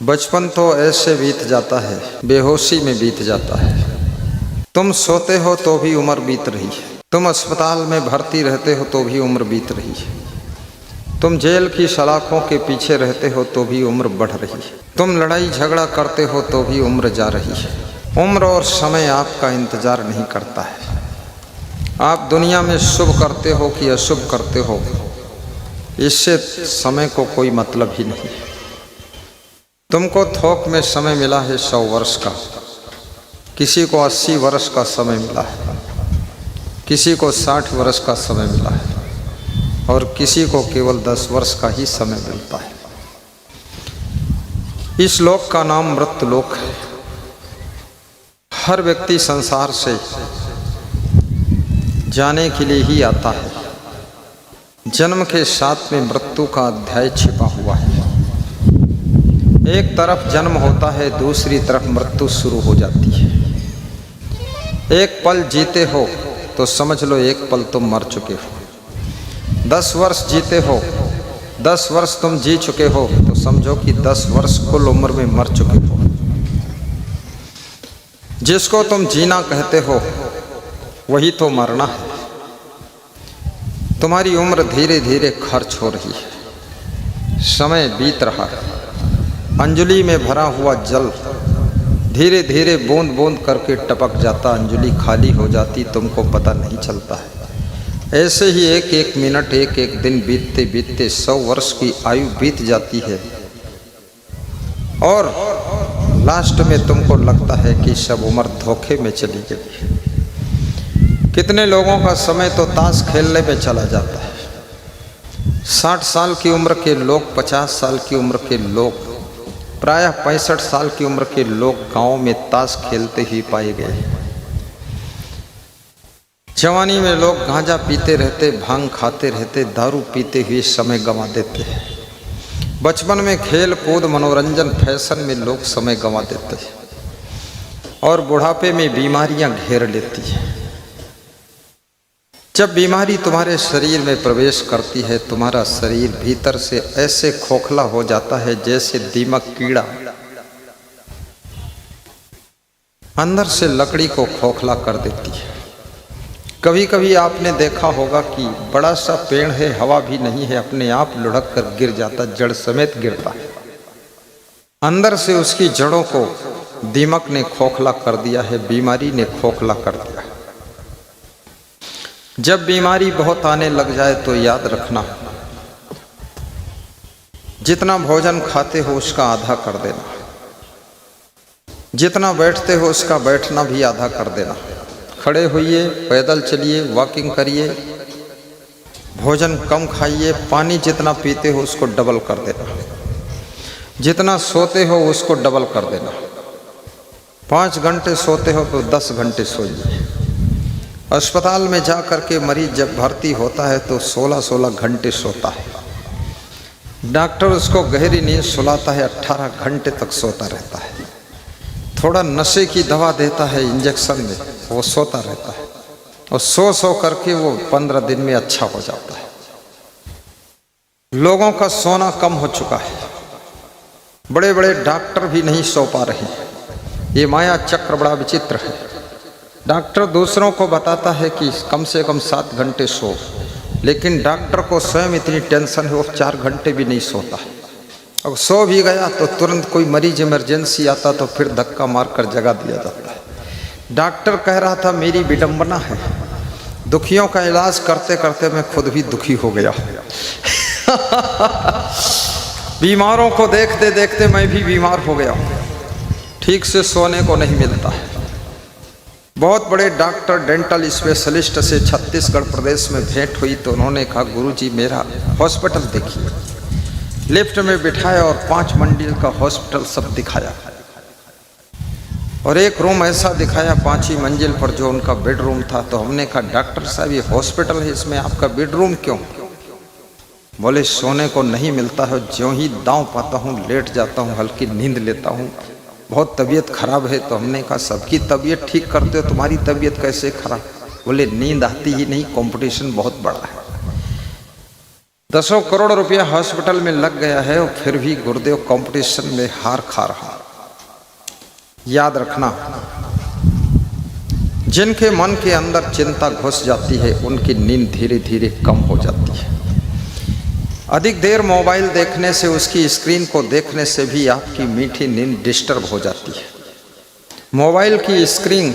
बचपन तो ऐसे बीत जाता है, बेहोशी में बीत जाता है। तुम सोते हो तो भी उम्र बीत रही है, तुम अस्पताल में भर्ती रहते हो तो भी उम्र बीत रही है, तुम जेल की सलाखों के पीछे रहते हो तो भी उम्र बढ़ रही है, तुम लड़ाई झगड़ा करते हो तो भी उम्र जा रही है। उम्र और समय आपका इंतजार नहीं करता है। आप दुनिया में शुभ करते हो कि अशुभ करते हो, इससे समय को कोई मतलब ही नहीं। तुमको थोक में समय मिला है 100 वर्ष का, किसी को 80 वर्ष का समय मिला है, किसी को 60 वर्ष का समय मिला है और किसी को केवल 10 वर्ष का ही समय मिलता है। इस लोक का नाम मृत्यु लोक है। हर व्यक्ति संसार से जाने के लिए ही आता है। जन्म के साथ में मृत्यु का अध्याय छिपा हुआ है। एक तरफ जन्म होता है, दूसरी तरफ मृत्यु शुरू हो जाती है। एक पल जीते हो तो समझ लो एक पल तुम मर चुके हो। 10 वर्ष जीते हो, 10 वर्ष तुम जी चुके हो तो समझो कि 10 वर्ष कुल उम्र में मर चुके हो। जिसको तुम जीना कहते हो वही तो मरना है। तुम्हारी उम्र धीरे धीरे खर्च हो रही है, समय बीत रहा है। अंजलि में भरा हुआ जल धीरे धीरे बूंद बूंद करके टपक जाता, अंजलि खाली हो जाती, तुमको पता नहीं चलता है। ऐसे ही एक एक मिनट, एक एक दिन बीतते बीतते 100 वर्ष की आयु बीत जाती है और लास्ट में तुमको लगता है कि सब उम्र धोखे में चली गई। कितने लोगों का समय तो ताश खेलने में चला जाता है। 60 साल की उम्र के लोग, 50 साल की उम्र के लोग, प्रायः 65 साल की उम्र के लोग गांव में ताश खेलते ही पाए गए। जवानी में लोग गांजा पीते रहते, भांग खाते रहते, दारू पीते हुए समय गंवा देते हैं। बचपन में खेल कूद, मनोरंजन, फैशन में लोग समय गंवा देते हैं और बुढ़ापे में बीमारियां घेर लेती हैं। जब बीमारी तुम्हारे शरीर में प्रवेश करती है, तुम्हारा शरीर भीतर से ऐसे खोखला हो जाता है जैसे दीमक कीड़ा अंदर से लकड़ी को खोखला कर देती है। कभी कभी आपने देखा होगा कि बड़ा सा पेड़ है, हवा भी नहीं है, अपने आप लुढ़क कर गिर जाता, जड़ समेत गिरता है। अंदर से उसकी जड़ों को दीमक ने खोखला कर दिया है, बीमारी ने खोखला कर दिया है। जब बीमारी बहुत आने लग जाए तो याद रखना, जितना भोजन खाते हो उसका आधा कर देना, जितना बैठते हो उसका बैठना भी आधा कर देना। खड़े होइए, पैदल चलिए, वॉकिंग करिए, भोजन कम खाइए, पानी जितना पीते हो उसको डबल कर देना, जितना सोते हो उसको डबल कर देना। 5 घंटे सोते हो तो 10 घंटे सोइए। अस्पताल में जा कर के मरीज जब भर्ती होता है तो 16-16 घंटे सोता है। डॉक्टर उसको गहरी नींद सुलाता है, 18 घंटे तक सोता रहता है। थोड़ा नशे की दवा देता है इंजेक्शन में, वो सोता रहता है और सो करके वो 15 दिन में अच्छा हो जाता है। लोगों का सोना कम हो चुका है, बड़े बड़े डॉक्टर भी नहीं सो पा रहे। ये माया चक्र बड़ा विचित्र है। डॉक्टर दूसरों को बताता है कि कम से कम 7 घंटे सो, लेकिन डॉक्टर को स्वयं इतनी टेंशन है वो 4 घंटे भी नहीं सोता है। अब सो भी गया तो तुरंत कोई मरीज इमरजेंसी आता तो फिर धक्का मारकर जगा दिया जाता है। डॉक्टर कह रहा था मेरी विडंबना है, दुखियों का इलाज करते करते मैं खुद भी दुखी हो गया। बीमारों को देखते देखते मैं भी बीमार हो गया। ठीक से सोने को नहीं मिलता है। बहुत बड़े डॉक्टर, डेंटल स्पेशलिस्ट से छत्तीसगढ़ प्रदेश में भेंट हुई तो उन्होंने कहा गुरुजी मेरा हॉस्पिटल देखिए। लिफ्ट में बिठाया और 5 मंजिल का हॉस्पिटल सब दिखाया और एक रूम ऐसा दिखाया 5ही मंजिल पर जो उनका बेडरूम था। तो हमने कहा डॉक्टर साहब ये हॉस्पिटल है, इसमें आपका बेडरूम क्यों? बोले सोने को नहीं मिलता है, ज्यों ही दांव पाता हूँ लेट जाता हूँ, हल्की नींद लेता हूँ, बहुत तबीयत खराब है। तो हमने कहा सबकी तबीयत ठीक करते हो, तुम्हारी तबीयत कैसे खराब? बोले नींद आती ही नहीं, कंपटीशन बहुत बड़ा है। 10 करोड़ रुपया हॉस्पिटल में लग गया है और फिर भी गुरुदेव कंपटीशन में हार खा रहा। याद रखना, जिनके मन के अंदर चिंता घुस जाती है उनकी नींद धीरे धीरे कम हो जाती है। अधिक देर मोबाइल देखने से, उसकी स्क्रीन को देखने से भी आपकी मीठी नींद डिस्टर्ब हो जाती है। मोबाइल की स्क्रीन,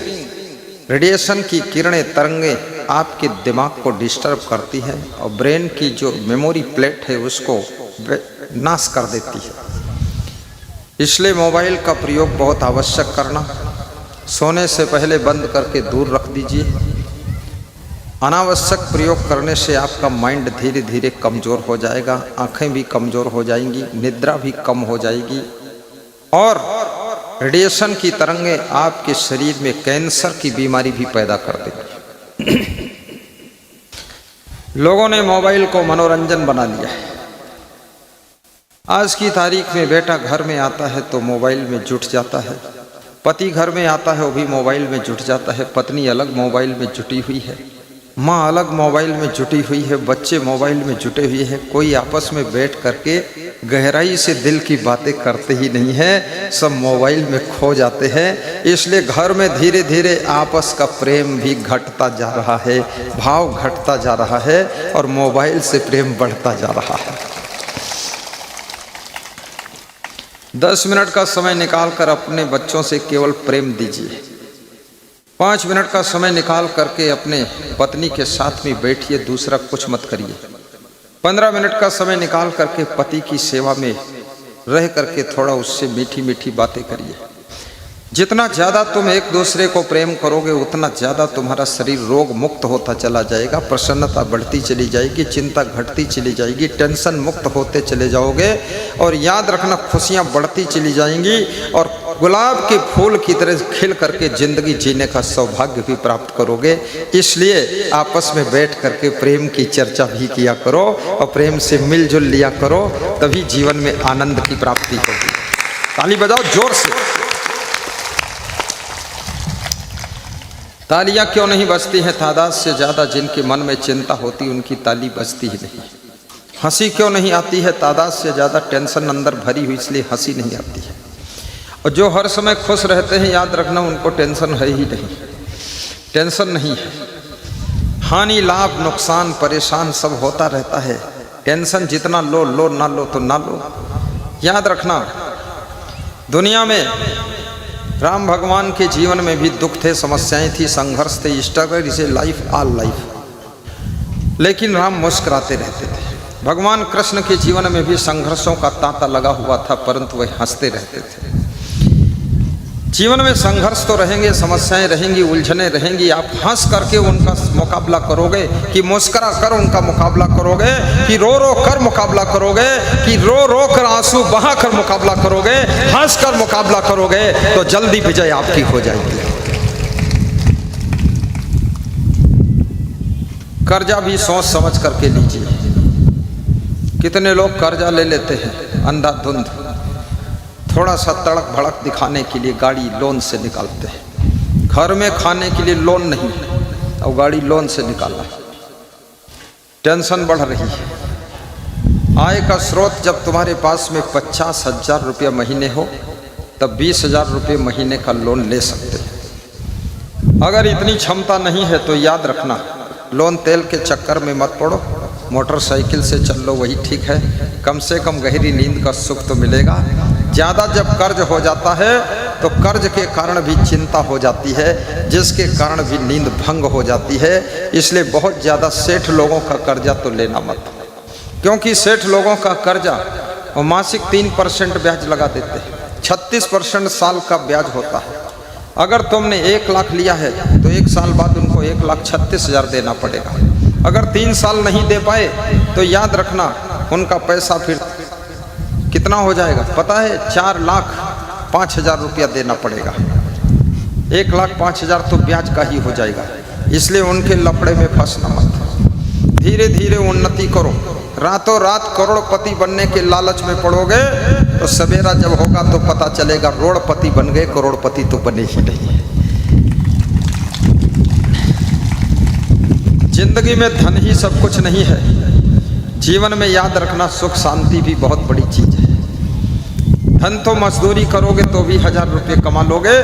रेडिएशन की किरणें, तरंगें आपके दिमाग को डिस्टर्ब करती है और ब्रेन की जो मेमोरी प्लेट है उसको नाश कर देती है। इसलिए मोबाइल का प्रयोग बहुत आवश्यक करना। सोने से पहले बंद करके दूर रख दीजिए। अनावश्यक प्रयोग करने से आपका माइंड धीरे धीरे कमज़ोर हो जाएगा, आंखें भी कमज़ोर हो जाएंगी, निद्रा भी कम हो जाएगी और रेडिएशन की तरंगें आपके शरीर में कैंसर की बीमारी भी पैदा कर देंगी। लोगों ने मोबाइल को मनोरंजन बना लिया है। आज की तारीख में बेटा घर में आता है तो मोबाइल में जुट जाता है, पति घर में आता है वो भी मोबाइल में जुट जाता है, पत्नी अलग मोबाइल में जुटी हुई है, माँ अलग मोबाइल में जुटी हुई है, बच्चे मोबाइल में जुटे हुए हैं। कोई आपस में बैठ करके गहराई से दिल की बातें करते ही नहीं है, सब मोबाइल में खो जाते हैं। इसलिए घर में धीरे धीरे आपस का प्रेम भी घटता जा रहा है, भाव घटता जा रहा है और मोबाइल से प्रेम बढ़ता जा रहा है। 10 मिनट का समय निकालकर अपने बच्चों से केवल प्रेम दीजिए। 5 मिनट का समय निकाल करके अपने पत्नी के साथ में बैठिए, दूसरा कुछ मत करिए। 15 मिनट का समय निकाल करके पति की सेवा में रह करके थोड़ा उससे मीठी मीठी बातें करिए। जितना ज़्यादा तुम एक दूसरे को प्रेम करोगे उतना ज़्यादा तुम्हारा शरीर रोग मुक्त होता चला जाएगा, प्रसन्नता बढ़ती चली जाएगी, चिंता घटती चली जाएगी, टेंशन मुक्त होते चले जाओगे और याद रखना खुशियाँ बढ़ती चली जाएंगी और गुलाब के फूल की तरह खिल करके ज़िंदगी जीने का सौभाग्य भी प्राप्त करोगे। इसलिए आपस में बैठ करके प्रेम की चर्चा भी किया करो और प्रेम से मिलजुल लिया करो, तभी जीवन में आनंद की प्राप्ति होगी। ताली बजाओ जोर से। तालियां क्यों नहीं बजती हैं? तादाद से ज़्यादा जिनके मन में चिंता होती उनकी ताली बजती ही नहीं। हंसी क्यों नहीं आती है? तादाद से ज़्यादा टेंशन अंदर भरी हुई, इसलिए हंसी नहीं आती है। और जो हर समय खुश रहते हैं याद रखना उनको टेंशन है ही नहीं, टेंशन नहीं है। हानि लाभ नुकसान परेशान सब होता रहता है। टेंशन जितना लो लो, ना लो तो ना लो। याद रखना दुनिया में राम भगवान के जीवन में भी दुख थे, समस्याएं थी, संघर्ष थे, स्ट्रगल, इसे लाइफ ऑल लाइफ, लेकिन राम मुस्कुराते रहते थे। भगवान कृष्ण के जीवन में भी संघर्षों का तांता लगा हुआ था, परंतु वह हंसते रहते थे। जीवन में संघर्ष तो रहेंगे, समस्याएं रहेंगी, उलझने रहेंगी। आप हंस करके उनका मुकाबला करोगे कि मुस्कुरा कर उनका मुकाबला करोगे कि रो रो कर मुकाबला करोगे कि रो रो कर आंसू बहा कर मुकाबला करोगे, हंस कर मुकाबला करोगे तो जल्दी विजय आपकी हो जाएगी। कर्जा भी सोच समझ करके लीजिए। कितने लोग कर्जा ले लेते हैं अंधाधुंध, थोड़ा सा तड़क भड़क दिखाने के लिए गाड़ी लोन से निकालते हैं। घर में खाने के लिए लोन नहीं और गाड़ी लोन से निकाला। टेंशन बढ़ रही है। आय का स्रोत जब तुम्हारे पास में 50,000 रुपये महीने हो तब 20,000 रुपये महीने का लोन ले सकते हैं। अगर इतनी क्षमता नहीं है तो याद रखना लोन तेल के चक्कर में मत पड़ो, मोटरसाइकिल से चल लो, वही ठीक है। कम से कम गहरी नींद का सुख तो मिलेगा। ज़्यादा जब कर्ज हो जाता है तो कर्ज के कारण भी चिंता हो जाती है, जिसके कारण भी नींद भंग हो जाती है। इसलिए बहुत ज़्यादा सेठ लोगों का कर्जा तो लेना मत, क्योंकि सेठ लोगों का कर्जा वो मासिक 3% ब्याज लगा देते हैं। 36% साल का ब्याज होता है। अगर तुमने 1 लाख लिया है तो 1 साल बाद उनको 1,36,000 देना पड़ेगा। अगर 3 साल नहीं दे पाए तो याद रखना उनका पैसा फिर कितना हो जाएगा पता है? 4,05,000 रुपया देना पड़ेगा। 1,05,000 तो ब्याज का ही हो जाएगा। इसलिए उनके लफड़े में फंसना मत। धीरे धीरे उन्नति करो। रातों रात करोड़पति बनने के लालच में पड़ोगे तो सवेरा जब होगा तो पता चलेगा रोड़पति बन गए, करोड़पति तो बने ही नहीं। जिंदगी में धन ही सब कुछ नहीं है। जीवन में याद रखना, सुख शांति भी बहुत बड़ी चीज है। धन तो मजदूरी करोगे तो भी 1000 रुपये कमा लोगे,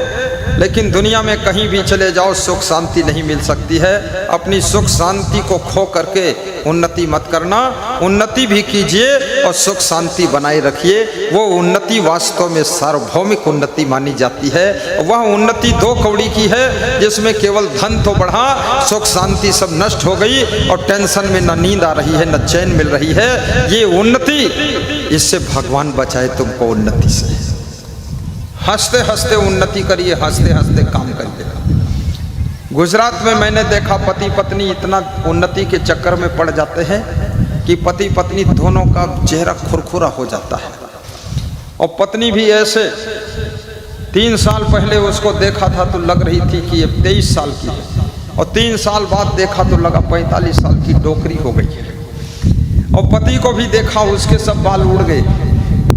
लेकिन दुनिया में कहीं भी चले जाओ सुख शांति नहीं मिल सकती है। अपनी सुख शांति को खो करके उन्नति मत करना, उन्नति भी कीजिए और सुख शांति बनाए रखिए। वो उन्नति वास्तव में सार्वभौमिक उन्नति मानी जाती है। वह उन्नति 2 कौड़ी की है जिसमें केवल धन तो बढ़ा, सुख शांति सब नष्ट हो गई और टेंशन में न नींद आ रही है न चैन मिल रही है। ये उन्नति, इससे भगवान बचाए तुमको उन्नति से। हंसते हंसते उन्नति करिए, हंसते हंसते काम करिए। गुजरात में मैंने देखा पति पत्नी इतना उन्नति के चक्कर में पड़ जाते हैं कि पति पत्नी दोनों का चेहरा खुरखुरा हो जाता है। और पत्नी भी ऐसे, 3 साल पहले उसको देखा था तो लग रही थी कि ये 23 साल की है, और 3 साल बाद देखा तो लगा 45 साल की डोकरी हो गई है। और पति को भी देखा, उसके सब बाल उड़ गए,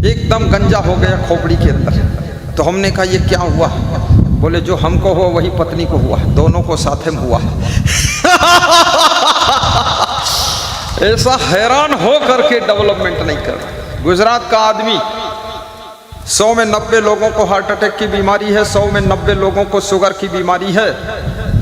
एकदम गंजा हो गया खोपड़ी के अंदर। तो हमने कहा ये क्या हुआ? बोले जो हमको हुआ वही पत्नी को हुआ, दोनों को साथ में हुआ। ऐसा हैरान हो करके डेवलपमेंट नहीं कर। गुजरात का आदमी 100 में 90 लोगों को हार्ट अटैक की बीमारी है, 100 में 90 लोगों को शुगर की बीमारी है।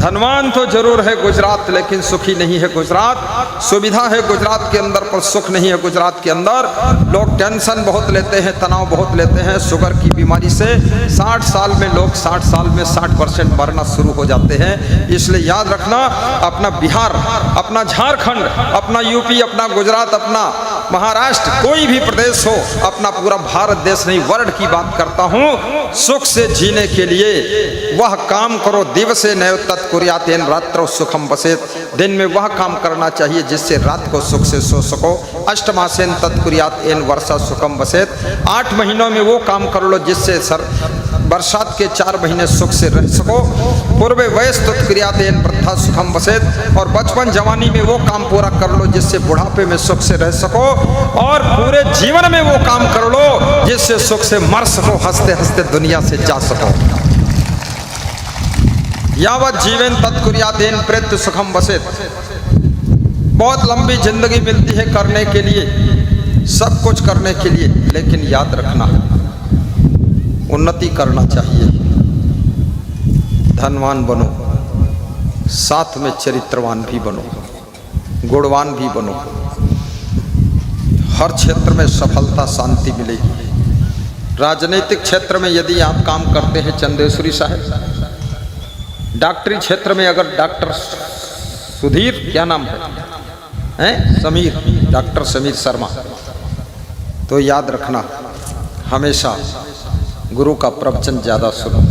धनवान तो जरूर है गुजरात, लेकिन सुखी नहीं है गुजरात। सुविधा है गुजरात के अंदर पर सुख नहीं है गुजरात के अंदर। लोग टेंशन बहुत लेते हैं, तनाव बहुत लेते हैं। शुगर की बीमारी से 60 साल में लोग 60 साल में 60% मरना शुरू हो जाते हैं। इसलिए याद रखना, अपना बिहार, अपना झारखंड, अपना यूपी, अपना गुजरात, अपना महाराष्ट्र, कोई भी प्रदेश हो, अपना पूरा भारत देश नहीं, वर्ल्ड की बात करता हूँ। सुख से जीने के लिए वह काम करो, दिवसे नैव तत्कुर्यातेन रात्रौ सुखम वसेत। दिन में वह काम करना चाहिए जिससे रात को सुख से सो सको। अष्टमासेन तत्कुर्यातेन वर्षा सुखम वसेत। 8 महीनों में वो काम कर लो जिससे बरसात के 4 महीने सुख से रह सको। पूर्वे वयस तत्कुर्यातेन वृद्धा सुखम वसेत। और बचपन जवानी में वो काम पूरा कर लो जिससे बुढ़ापे में सुख से रह सको। और पूरे जीवन में वो काम कर लो जिससे सुख से मर सको, हंसते हंसते दुनिया से जा सको। यावत जीवन तत्कुर्यातेन प्रेत्य सुखम वसेत। बहुत लंबी जिंदगी मिलती है करने के लिए, सब कुछ करने के लिए, लेकिन याद रखना उन्नति करना चाहिए। धनवान बनो, साथ में चरित्रवान भी बनो, गुणवान भी बनो। हर क्षेत्र में सफलता शांति मिलेगी। राजनीतिक क्षेत्र में यदि आप काम करते हैं चंदेश्वरी साहब, डॉक्टरी क्षेत्र में अगर डॉक्टर सुधीर, क्या नाम है, समीर, डॉक्टर समीर शर्मा, तो याद रखना हमेशा गुरु का प्रवचन ज़्यादा सुनो,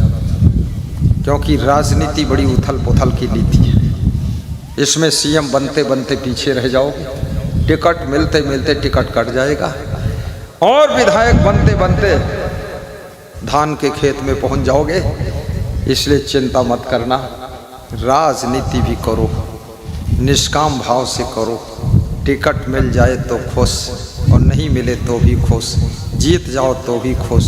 क्योंकि राजनीति बड़ी उथल पुथल की नीति है। इसमें सीएम बनते बनते पीछे रह जाओगे, टिकट मिलते मिलते टिकट कट जाएगा, और विधायक बनते बनते धान के खेत में पहुंच जाओगे। इसलिए चिंता मत करना, राजनीति भी करो, निष्काम भाव से करो। टिकट मिल जाए तो खुश, और नहीं मिले तो भी खुश। जीत जाओ तो भी खुश,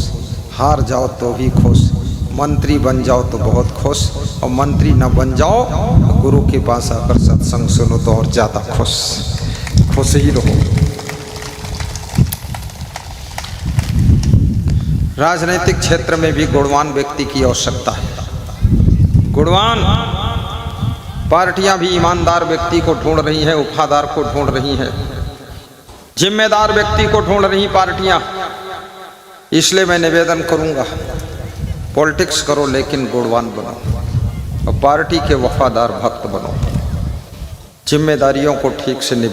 हार जाओ तो भी खुश। मंत्री बन जाओ तो बहुत खुश, और मंत्री न बन जाओ तो गुरु के पास आकर सत्संग सुनो तो और ज़्यादा खुश। खुश ही रहो। राजनीतिक क्षेत्र में भी गुणवान व्यक्ति की आवश्यकता है। गुणवान पार्टियां भी ईमानदार व्यक्ति को ढूंढ रही हैं, वफादार को ढूंढ रही हैं, जिम्मेदार व्यक्ति को ढूंढ रही पार्टियां। इसलिए मैं निवेदन करूंगा, पॉलिटिक्स करो लेकिन गुणवान बनो, और पार्टी के वफादार भक्त बनो। जिम्मेदारियों को ठीक से